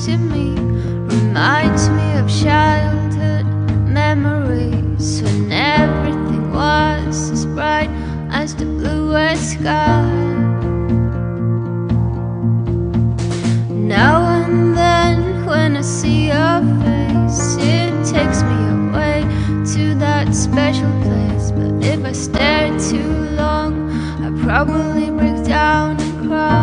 to me reminds me of childhood memories when everything was as bright as the bluest sky. Now and then when I see your face, it takes me away to that special place. But if I stare too long, I probably break down and cry.